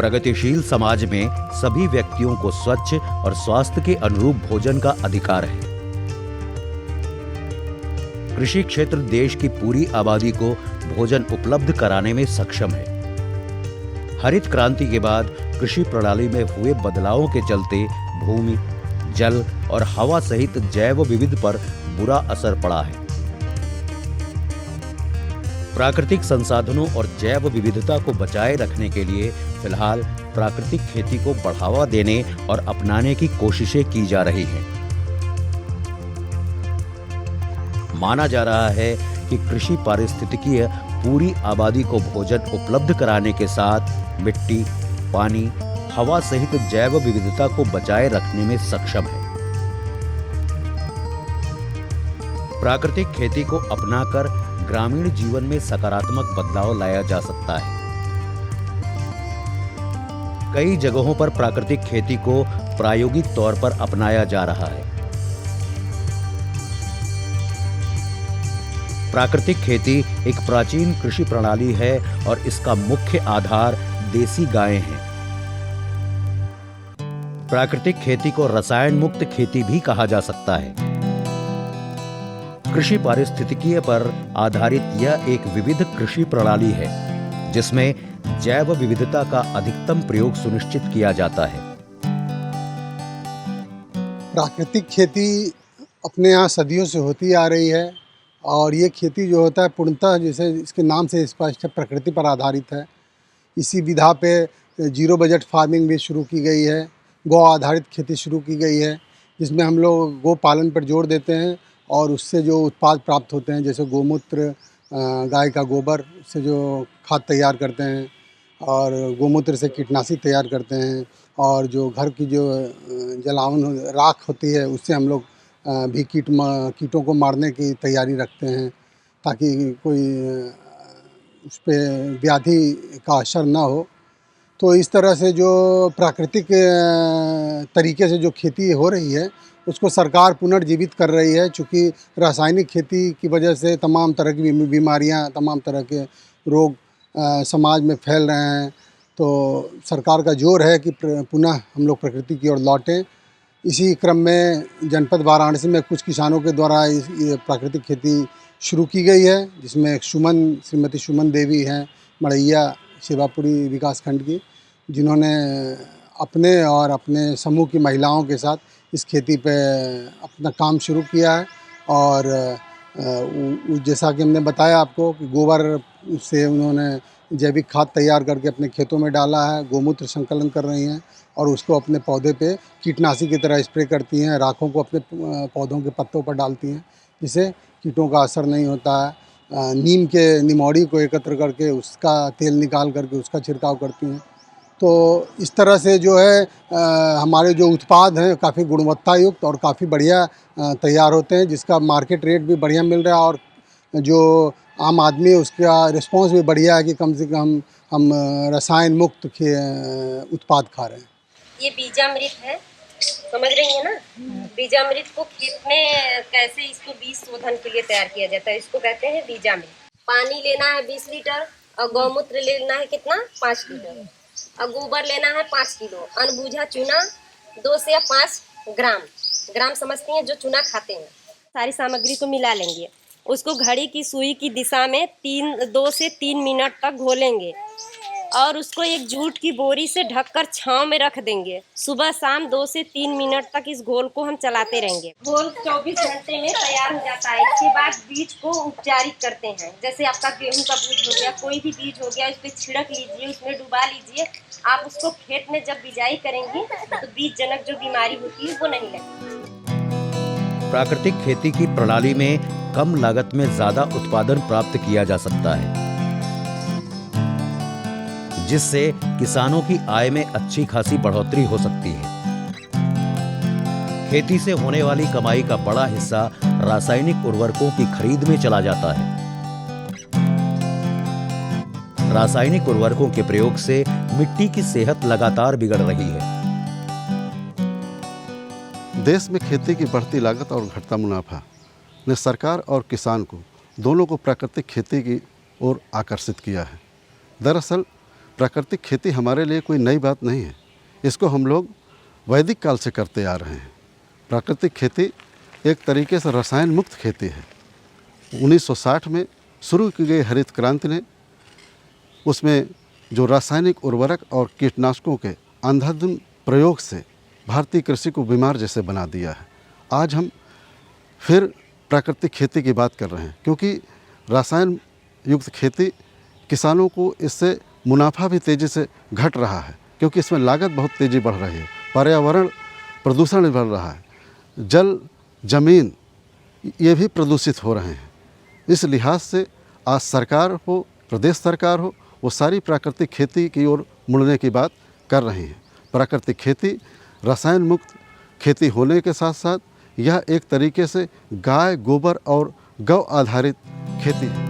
प्रगतिशील समाज में सभी व्यक्तियों को स्वच्छ और स्वास्थ्य के अनुरूप भोजन का अधिकार है। कृषि क्षेत्र देश की पूरी आबादी को भोजन उपलब्ध कराने में सक्षम है। हरित क्रांति के बाद कृषि प्रणाली में हुए बदलावों के चलते भूमि, जल और हवा सहित जैव विविधता पर बुरा असर पड़ा है। प्राकृतिक संसाधनों और जैव विविधता को बचाए रखने के लिए फिलहाल प्राकृतिक खेती को बढ़ावा देने और अपनाने की कोशिशें की जा रही हैं। माना जा रहा है कि कृषि पारिस्थितिकीय पूरी आबादी को भोजन उपलब्ध कराने के साथ मिट्टी, पानी, हवा सहित जैव विविधता को बचाए रखने में सक्षम है। प्राकृतिक खेती को अपनाकर ग्रामीण जीवन में सकारात्मक बदलाव लाया जा सकता है। कई जगहों पर प्राकृतिक खेती को प्रायोगिक तौर पर अपनाया जा रहा है। प्राकृतिक खेती एक प्राचीन कृषि प्रणाली है और इसका मुख्य आधार देसी गायें हैं। प्राकृतिक खेती को रसायन मुक्त खेती भी कहा जा सकता है। कृषि पारिस्थितिकीय पर आधारित यह एक विविध कृषि प्रणाली है जिसमें जैव विविधता का अधिकतम प्रयोग सुनिश्चित किया जाता है। प्राकृतिक खेती अपने यहाँ सदियों से होती आ रही है और ये खेती जो होता है पूर्णतः जैसे इसके नाम से स्पष्ट है, प्रकृति पर आधारित है। इसी विधा पे जीरो बजट फार्मिंग भी शुरू की गई है, गौ आधारित खेती शुरू की गई है, जिसमें हम लोग गौ पालन पर जोर देते हैं और उससे जो उत्पाद प्राप्त होते हैं जैसे गोमूत्र, गाय का गोबर से जो खाद तैयार करते हैं और गोमूत्र से कीटनाशी तैयार करते हैं और जो घर की जो जलावन राख होती है उससे हम लोग भी कीटों को मारने की तैयारी रखते हैं ताकि कोई उस पर व्याधि का असर ना हो। तो इस तरह से जो प्राकृतिक तरीके से जो खेती हो रही है उसको सरकार पुनर्जीवित कर रही है, चूँकि रासायनिक खेती की वजह से तमाम तरह की बीमारियां, तमाम तरह के रोग समाज में फैल रहे हैं। तो सरकार का जोर है कि पुनः हम लोग प्रकृति की ओर लौटें। इसी क्रम में जनपद वाराणसी में कुछ किसानों के द्वारा ये प्राकृतिक खेती शुरू की गई है, जिसमें श्रीमती सुमन देवी हैं मड़ैया शिवापुरी विकासखंड की, जिन्होंने अपने और अपने समूह की महिलाओं के साथ इस खेती पे अपना काम शुरू किया है। और जैसा कि हमने बताया आपको कि गोबर से उन्होंने जैविक खाद तैयार करके अपने खेतों में डाला है, गोमूत्र संकलन कर रही हैं और उसको अपने पौधे पे कीटनाशी की तरह स्प्रे करती हैं, राखों को अपने पौधों के पत्तों पर डालती हैं जिससे कीटों का असर नहीं होता है। नीम के निमौड़ी को एकत्र करके उसका तेल निकाल करके उसका छिड़काव करती हैं। तो इस तरह से जो है हमारे जो उत्पाद हैं काफ़ी गुणवत्ता युक्त और काफ़ी बढ़िया तैयार होते हैं, जिसका मार्केट रेट भी बढ़िया मिल रहा है और जो आम आदमी है उसका रिस्पांस भी बढ़िया है कि कम से कम हम रसायन मुक्त उत्पाद खा रहे हैं। ये बीजामृत है, समझ रही है ना? बीजामृत को खेत में कैसे इसको बीज शोधन के लिए तैयार किया जाता है, इसको कहते हैं बीजामृत। पानी लेना है 20 लीटर और गौमूत्र लेना है कितना 5 लीटर और गोबर लेना है 5 किलो। अनबूझा चूना 2 से 5 ग्राम समझती हैं, जो चूना खाते हैं। सारी सामग्री को मिला लेंगे, उसको घड़ी की सुई की दिशा में 2 से 3 मिनट तक घोलेंगे और उसको एक जूट की बोरी से ढककर छांव में रख देंगे। सुबह शाम 2 से 3 मिनट तक इस घोल को हम चलाते रहेंगे। घोल 24 घंटे में तैयार हो जाता है। इसके बाद बीज को उपचारित करते हैं, जैसे आपका गेहूं का बीज हो गया, कोई भी बीज हो गया, इस पर छिड़क लीजिए, उसमें डुबा लीजिए। आप उसको खेत में जब बिजाई करेंगी तो बीज जनक जो बीमारी होती है वो नहीं लगती। प्राकृतिक खेती की प्रणाली में कम लागत में ज्यादा उत्पादन प्राप्त किया जा सकता है, जिससे किसानों की आय में अच्छी खासी बढ़ोतरी हो सकती है। खेती से होने वाली कमाई का बड़ा हिस्सा रासायनिक उर्वरकों की खरीद में चला जाता है। रासायनिक उर्वरकों के प्रयोग से मिट्टी की सेहत लगातार बिगड़ रही है। देश में खेती की बढ़ती लागत और घटता मुनाफा ने सरकार और किसान को दोनों को प्राकृतिक खेती की ओर आकर्षित किया है। दरअसल प्राकृतिक खेती हमारे लिए कोई नई बात नहीं है। इसको हम लोग वैदिक काल से करते आ रहे हैं। प्राकृतिक खेती एक तरीके से रसायन मुक्त खेती है। 1960 में शुरू की गई हरित क्रांति ने उसमें जो रासायनिक उर्वरक और कीटनाशकों के अंधाधुंध प्रयोग से भारतीय कृषि को बीमार जैसे बना दिया है। आज हम फिर प्राकृतिक खेती की बात कर रहे हैं, क्योंकि रासायन युक्त खेती किसानों को इससे मुनाफा भी तेज़ी से घट रहा है, क्योंकि इसमें लागत बहुत तेज़ी बढ़ रही है, पर्यावरण प्रदूषण भी बढ़ रहा है, जल जमीन ये भी प्रदूषित हो रहे हैं। इस लिहाज से आज सरकार हो, प्रदेश सरकार हो, वो सारी प्राकृतिक खेती की ओर मुड़ने की बात कर रही है। प्राकृतिक खेती रसायन मुक्त खेती होने के साथ साथ यह एक तरीके से गाय गोबर और गौ आधारित खेती है।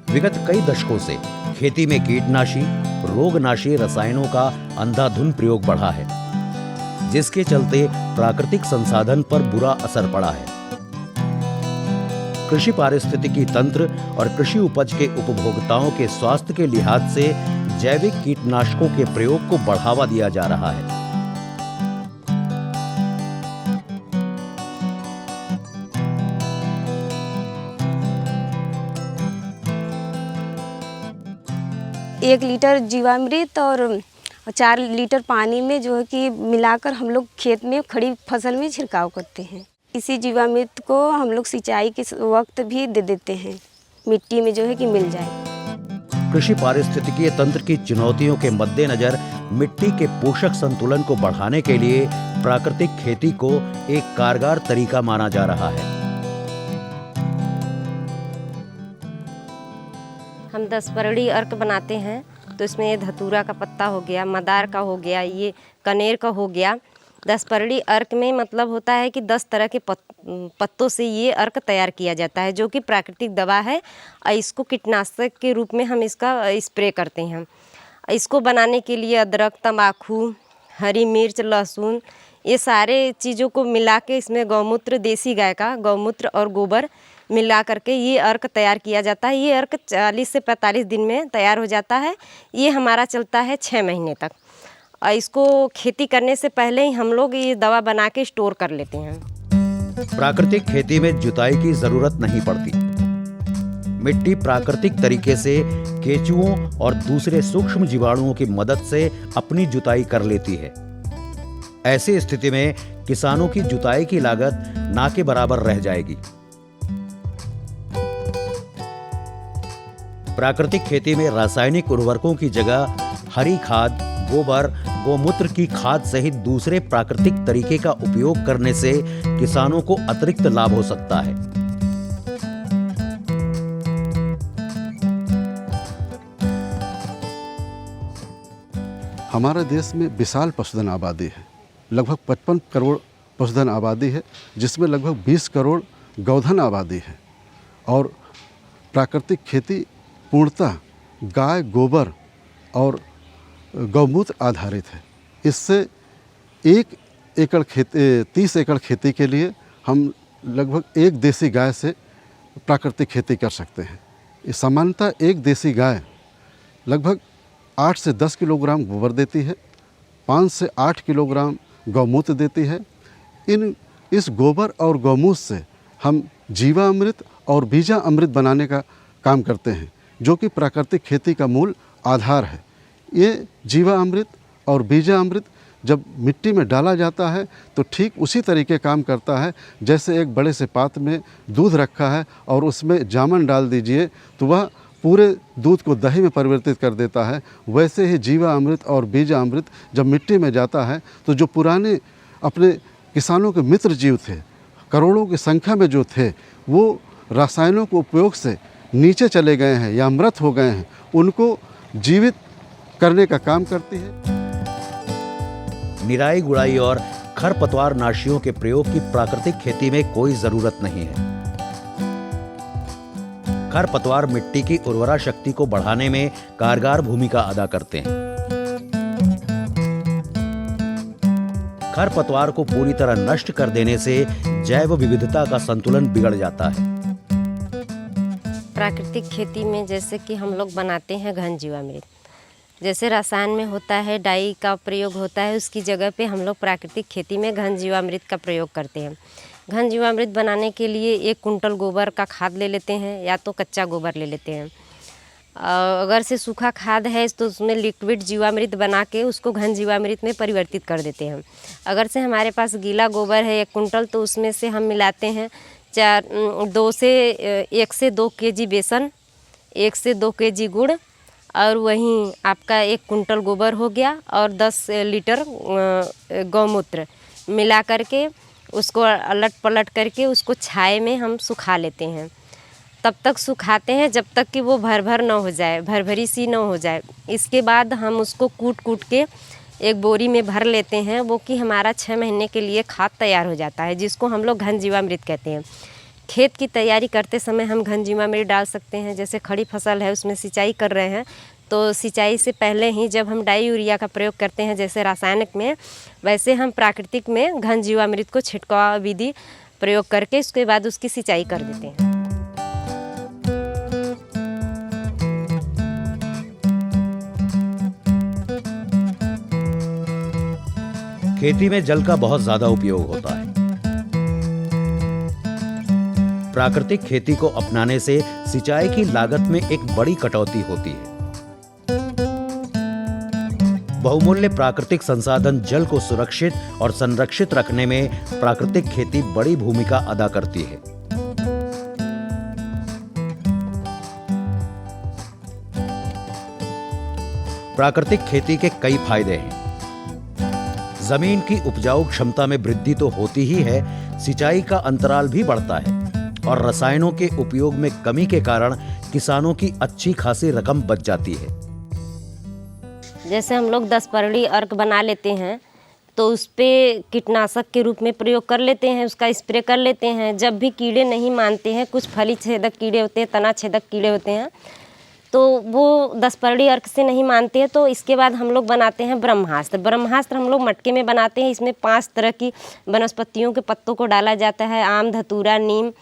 विगत कई दशकों से खेती में कीटनाशी रोगनाशी रसायनों का अंधाधुंध प्रयोग बढ़ा है, जिसके चलते प्राकृतिक संसाधन पर बुरा असर पड़ा है। कृषि पारिस्थितिकी तंत्र और कृषि उपज के उपभोक्ताओं के स्वास्थ्य के लिहाज से जैविक कीटनाशकों के प्रयोग को बढ़ावा दिया जा रहा है। एक लीटर जीवामृत और 4 लीटर पानी में जो है कि मिलाकर हम लोग खेत में खड़ी फसल में छिड़काव करते हैं। इसी जीवामृत को हम लोग सिंचाई के वक्त भी दे देते हैं, मिट्टी में जो है कि मिल जाए। कृषि पारिस्थितिकीय तंत्र की चुनौतियों के मद्देनजर मिट्टी के पोषक संतुलन को बढ़ाने के लिए प्राकृतिक खेती को एक कारगर तरीका माना जा रहा है। हम 10 परड़ी अर्क बनाते हैं, तो इसमें ये धतूरा का पत्ता हो गया, मदार का हो गया, ये कनेर का हो गया। 10 परड़ी अर्क में मतलब होता है कि 10 तरह के पत्तों से ये अर्क तैयार किया जाता है, जो कि प्राकृतिक दवा है और इसको कीटनाशक के रूप में हम इसका स्प्रे करते हैं। इसको बनाने के लिए अदरक, तम्बाकू, हरी मिर्च, लहसुन ये सारे चीज़ों को मिला के इसमें गौमूत्र, देसी गाय का गौमूत्र और गोबर मिला करके ये अर्क तैयार किया जाता है। ये अर्क 40 से 45 दिन में तैयार हो जाता है। ये हमारा चलता है 6 महीने तक। और इसको खेती करने से पहले ही हम लोग ये दवा बना के स्टोर कर लेते हैं। प्राकृतिक खेती में जुताई की जरूरत नहीं पड़ती। मिट्टी प्राकृतिक तरीके से केंचुओं और दूसरे सूक्ष्म जीवाणुओं की मदद से अपनी जुताई कर लेती है। ऐसी स्थिति में किसानों की जुताई की लागत ना के बराबर रह जाएगी। प्राकृतिक खेती में रासायनिक उर्वरकों की जगह हरी खाद, गोबर, गौमूत्र की खाद सहित दूसरे प्राकृतिक तरीके का उपयोग करने से किसानों को अतिरिक्त लाभ हो सकता है। हमारे देश में विशाल पशुधन आबादी है। लगभग 55 करोड़ पशुधन आबादी है, जिसमें लगभग 20 करोड़ गौधन आबादी है। और प्राकृतिक खेती पूर्णतः गाय गोबर और गौमूत्र आधारित है। इससे 30 एकड़ खेती के लिए हम लगभग एक देसी गाय से प्राकृतिक खेती कर सकते हैं। सामान्यतः एक देसी गाय लगभग 8 से 10 किलोग्राम गोबर देती है, 5 से 8 किलोग्राम गौमूत्र देती है। इस गोबर और गौमूत्र से हम जीवामृत और बीजा अमृत बनाने का काम करते हैं, जो कि प्राकृतिक खेती का मूल आधार है। ये जीवामृत और बीजा अमृत जब मिट्टी में डाला जाता है तो ठीक उसी तरीके काम करता है, जैसे एक बड़े से पात्र में दूध रखा है और उसमें जामन डाल दीजिए तो वह पूरे दूध को दही में परिवर्तित कर देता है। वैसे ही जीवा अमृत और बीजा अमृत जब मिट्टी में जाता है तो जो पुराने अपने किसानों के मित्र जीव थे, करोड़ों की संख्या में जो थे, वो रासायनों के उपयोग से नीचे चले गए हैं या मृत हो गए हैं, उनको जीवित करने का काम करती है। निराई गुड़ाई और खरपतवार नाशियों के प्रयोग की प्राकृतिक खेती में कोई जरूरत नहीं है। खरपतवार मिट्टी की उर्वरा शक्ति को बढ़ाने में कारगर भूमिका अदा करते हैं। खरपतवार को पूरी तरह नष्ट कर देने से जैव विविधता का संतुलन बिगड़ जाता है। प्राकृतिक खेती में जैसे कि हम लोग बनाते हैं घन जीवामृत, जैसे रसायन में होता है डाई का प्रयोग होता है, उसकी जगह पे हम लोग प्राकृतिक खेती में घन जीवामृत का प्रयोग करते हैं। घन जीवामृत बनाने के लिए 1 कुंटल गोबर का खाद ले लेते हैं या तो कच्चा गोबर ले लेते हैं। अगर से सूखा खाद है तो उसमें लिक्विड जीवामृत बना के उसको घन जीवामृत में परिवर्तित कर देते हैं। अगर से हमारे पास गीला गोबर है 1 कुंटल तो उसमें से हम मिलाते हैं 1 से 2 केजी बेसन, 1 से 2 केजी गुड़ और वहीं आपका 1 कुंटल गोबर हो गया और 10 लीटर गौमूत्र मिला करके उसको अलट पलट करके उसको छाए में हम सुखा लेते हैं। तब तक सुखाते हैं जब तक कि वो भर ना हो जाए, भरभरी सी ना हो जाए। इसके बाद हम उसको कूट के एक बोरी में भर लेते हैं, वो कि हमारा 6 महीने के लिए खाद तैयार हो जाता है, जिसको हम लोग घन जीवामृत कहते हैं। खेत की तैयारी करते समय हम घन जीवामृत डाल सकते हैं। जैसे खड़ी फसल है उसमें सिंचाई कर रहे हैं तो सिंचाई से पहले ही जब हम डाई यूरिया का प्रयोग करते हैं जैसे रासायनिक में, वैसे हम प्राकृतिक में घन जीवामृत को छिड़काव विधि प्रयोग करके उसके बाद उसकी सिंचाई कर देते हैं। खेती में जल का बहुत ज्यादा उपयोग होता है। प्राकृतिक खेती को अपनाने से सिंचाई की लागत में एक बड़ी कटौती होती है। बहुमूल्य प्राकृतिक संसाधन जल को सुरक्षित और संरक्षित रखने में प्राकृतिक खेती बड़ी भूमिका अदा करती है। प्राकृतिक खेती के कई फायदे हैं। जमीन की उपजाऊ क्षमता में वृद्धि तो होती ही है, सिंचाई का अंतराल भी बढ़ता है और रसायनों के उपयोग में कमी के कारण किसानों की अच्छी खासी रकम बच जाती है। जैसे हम लोग 10 परड़ी अर्क बना लेते हैं तो उस पर कीटनाशक के रूप में प्रयोग कर लेते हैं, उसका स्प्रे कर लेते हैं। जब भी कीड़े नहीं मानते हैं, कुछ फली छेदक कीड़े होते हैं, तना छेदक कीड़े होते हैं, तो वो 10 परड़ी अर्क से नहीं मानते हैं तो इसके बाद हम लोग बनाते हैं ब्रह्मास्त्र। ब्रह्मास्त्र हम लोग मटके में बनाते हैं। इसमें 5 तरह की वनस्पतियों के पत्तों को डाला जाता है, आम, धतूरा, नीम,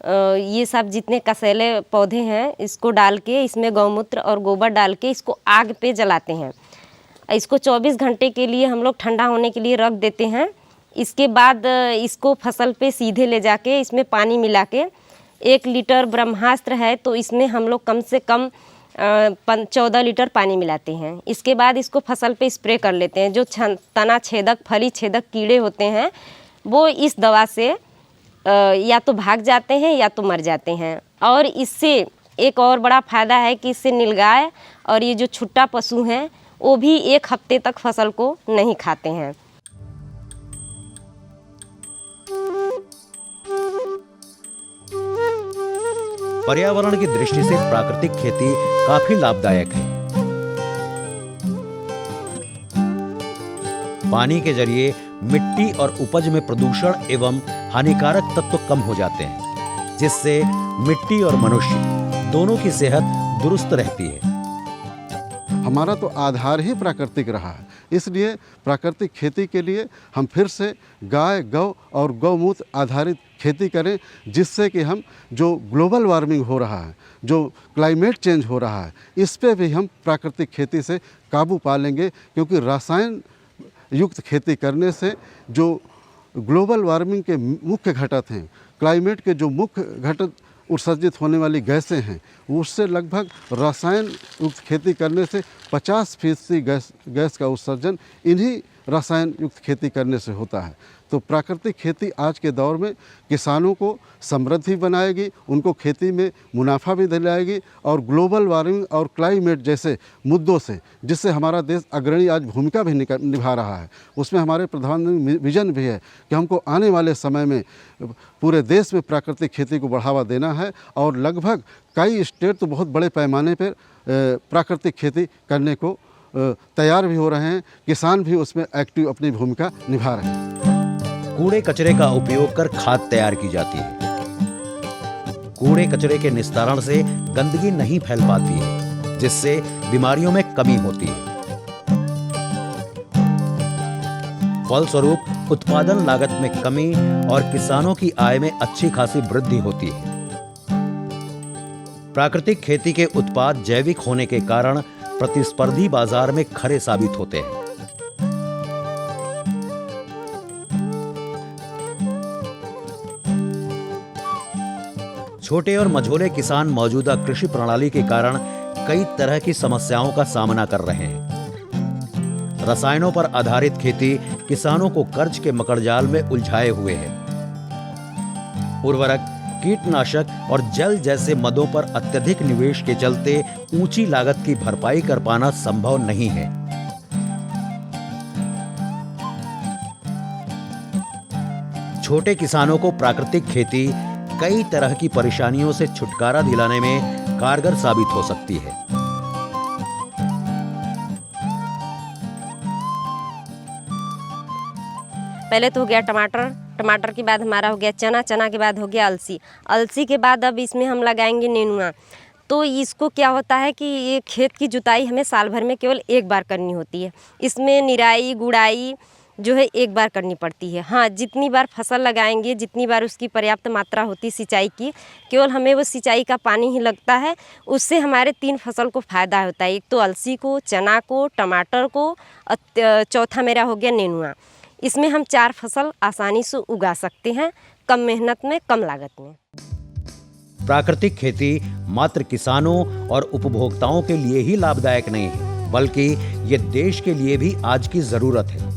ये सब जितने कसैले पौधे हैं इसको डाल के इसमें गौमूत्र और गोबर डाल के इसको आग पे जलाते हैं। इसको 24 घंटे के लिए हम लोग ठंडा होने के लिए रख देते हैं। इसके बाद इसको फसल पे सीधे ले जाके इसमें पानी मिला के 1 लीटर ब्रह्मास्त्र है तो इसमें हम लोग कम से कम 14 लीटर पानी मिलाते हैं। इसके बाद इसको फसल पे स्प्रे कर लेते हैं। जो तना छेदक, फली छेदक कीड़े होते हैं वो इस दवा से या तो भाग जाते हैं या तो मर जाते हैं। और इससे एक और बड़ा फ़ायदा है कि इससे नीलगाय और ये जो छुट्टा पशु हैं वो भी 1 हफ्ते तक फसल को नहीं खाते हैं। पर्यावरण की दृष्टि से प्राकृतिक खेती काफी लाभदायक है। पानी के जरिए मिट्टी और उपज में प्रदूषण एवं हानिकारक तत्व कम हो जाते हैं, जिससे मिट्टी और मनुष्य दोनों की सेहत दुरुस्त रहती है। हमारा तो आधार ही प्राकृतिक रहा है, इसलिए प्राकृतिक खेती के लिए हम फिर से गाय, गौ और गौमूत्र आधारित खेती करें, जिससे कि हम जो ग्लोबल वार्मिंग हो रहा है, जो क्लाइमेट चेंज हो रहा है, इस पे भी हम प्राकृतिक खेती से काबू पा लेंगे। क्योंकि रसायन युक्त खेती करने से जो ग्लोबल वार्मिंग के मुख्य घटक हैं, क्लाइमेट के जो मुख्य घटक उत्सर्जित होने वाली गैसें हैं, उससे लगभग रसायन युक्त खेती करने से 50% गैस का उत्सर्जन इन्हीं रसायन युक्त खेती करने से होता है। तो प्राकृतिक खेती आज के दौर में किसानों को समृद्धि बनाएगी, उनको खेती में मुनाफा भी दिलाएगी और ग्लोबल वार्मिंग और क्लाइमेट जैसे मुद्दों से, जिससे हमारा देश अग्रणी आज भूमिका भी निभा रहा है, उसमें हमारे प्रधानमंत्री विजन भी है कि हमको आने वाले समय में पूरे देश में प्राकृतिक खेती को बढ़ावा देना है। और लगभग कई स्टेट तो बहुत बड़े पैमाने पर प्राकृतिक खेती करने को तैयार भी हो रहे हैं। किसान भी उसमें एक्टिव अपनी भूमिका निभा रहे हैं। कूड़े कचरे का उपयोग कर खाद तैयार की जाती है। कूड़े कचरे के निस्तारण से गंदगी नहीं फैल पाती है, जिससे बीमारियों में कमी होती है। फलस्वरूप उत्पादन लागत में कमी और किसानों की आय में अच्छी खासी वृद्धि होती है। प्राकृतिक खेती के उत्पाद जैविक होने के कारण प्रतिस्पर्धी बाजार में खरे साबित होते हैं। छोटे और मझोले किसान मौजूदा कृषि प्रणाली के कारण कई तरह की समस्याओं का सामना कर रहे हैं। रसायनों पर आधारित खेती किसानों को कर्ज के मकड़जाल में उलझाए हुए है। उर्वरक, कीटनाशक और जल जैसे मदों पर अत्यधिक निवेश के चलते ऊंची लागत की भरपाई कर पाना संभव नहीं है। छोटे किसानों को प्राकृतिक खेती कई तरह की परेशानियों से छुटकारा दिलाने में कारगर साबित हो सकती है। पहले तो हो गया टमाटर, टमाटर के बाद हमारा हो गया चना, चना के बाद हो गया अलसी, अलसी के बाद अब इसमें हम लगाएंगे नेनुआ। तो इसको क्या होता है कि ये खेत की जुताई हमें साल भर में केवल एक बार करनी होती है। इसमें निराई गुड़ाई जो है एक बार करनी पड़ती है। हाँ, जितनी बार फसल लगाएंगे, जितनी बार उसकी पर्याप्त मात्रा होती सिंचाई की, केवल हमें वो सिंचाई का पानी ही लगता है। उससे हमारे 3 फसल को फ़ायदा होता है। एक तो अलसी को, चना को, टमाटर को, चौथा मेरा हो गया नेनुआ। इसमें हम 4 फसल आसानी से उगा सकते हैं, कम मेहनत में, कम लागत में। प्राकृतिक खेती मात्र किसानों और उपभोक्ताओं के लिए ही लाभदायक नहीं है, बल्कि ये देश के लिए भी आज की जरूरत है।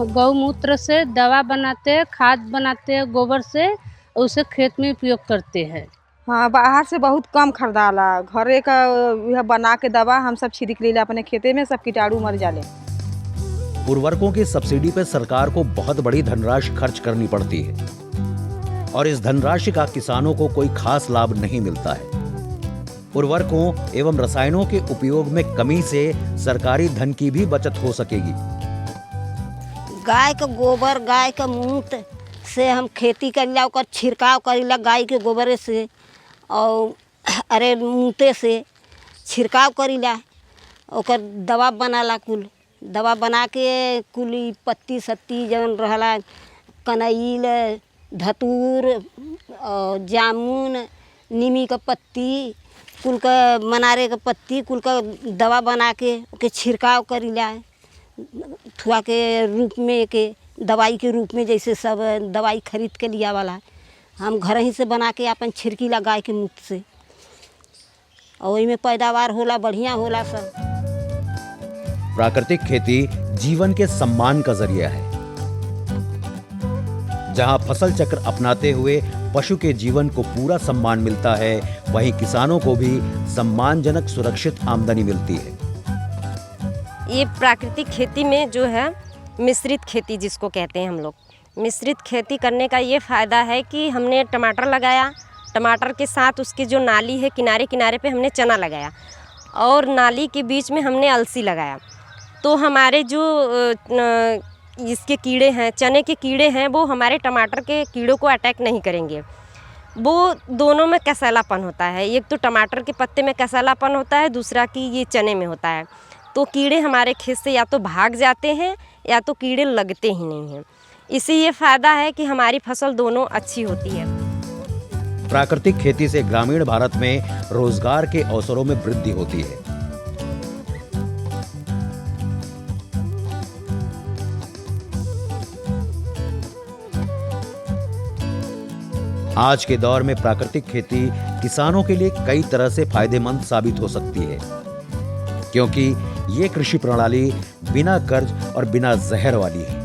गौमूत्र से दवा बनाते हैं, खाद बनाते हैं, गोबर से उसे खेत में उपयोग करते हैं। हाँ, बाहर से बहुत कम खरीदाला, घरे का यह बना के दवा हम सब छिड़क लीला अपने खेते में, सब कीटाणु मर जाले। उर्वरकों की सब्सिडी पर सरकार को बहुत बड़ी धनराशि खर्च करनी पड़ती है और इस धनराशि का किसानों को कोई खास लाभ नहीं मिलता है। उर्वरकों एवं रसायनों के उपयोग में कमी से सरकारी धन की भी बचत हो सकेगी। गाय का गोबर, गाय का मूत्र से हम खेती करीला, ओकर छिड़काव करीला गाय के गोबर से और मूते से छिड़काव करीला, ओकर दवा बनाला, कुल दवा बना के कुल पत्ती सत्ती जवन रहला, कनैल, धतूर और जामुन, नीमी का पत्ती, कुल का मनारे का पत्ती, कुल का दवा बना के ओके छिड़काव करीला, थुआ के रूप में, के दवाई के रूप में, जैसे सब दवाई खरीद के लिया वाला हम घर ही से बना के अपन छिड़की ला गाय के मुक्त से, और वही में पैदावार होला, बढ़िया होला सब। प्राकृतिक खेती जीवन के सम्मान का जरिया है। जहां फसल चक्र अपनाते हुए पशु के जीवन को पूरा सम्मान मिलता है, वहीं किसानों को भी सम्मानजनक सुरक्षित आमदनी मिलती है। ये प्राकृतिक खेती में जो है मिश्रित खेती जिसको कहते हैं हम लोग, मिश्रित खेती करने का ये फ़ायदा है कि हमने टमाटर लगाया, टमाटर के साथ उसकी जो नाली है किनारे किनारे पे हमने चना लगाया और नाली के बीच में हमने अलसी लगाया। तो हमारे जो इसके कीड़े हैं, चने के कीड़े हैं, वो हमारे टमाटर के कीड़ों को अटैक नहीं करेंगे। वो दोनों में कसैलापन होता है, एक तो टमाटर के पत्ते में कसैलापन होता है, दूसरा कि ये चने में होता है। तो कीड़े हमारे खेत से या तो भाग जाते हैं या तो कीड़े लगते ही नहीं हैं। इसी ये फ़ायदा है कि हमारी फसल दोनों अच्छी होती है। प्राकृतिक खेती से ग्रामीण भारत में रोजगार के अवसरों में वृद्धि होती है। आज के दौर में प्राकृतिक खेती किसानों के लिए कई तरह से फायदेमंद साबित हो सकती है, क्योंकि ये कृषि प्रणाली बिना कर्ज और बिना जहर वाली है।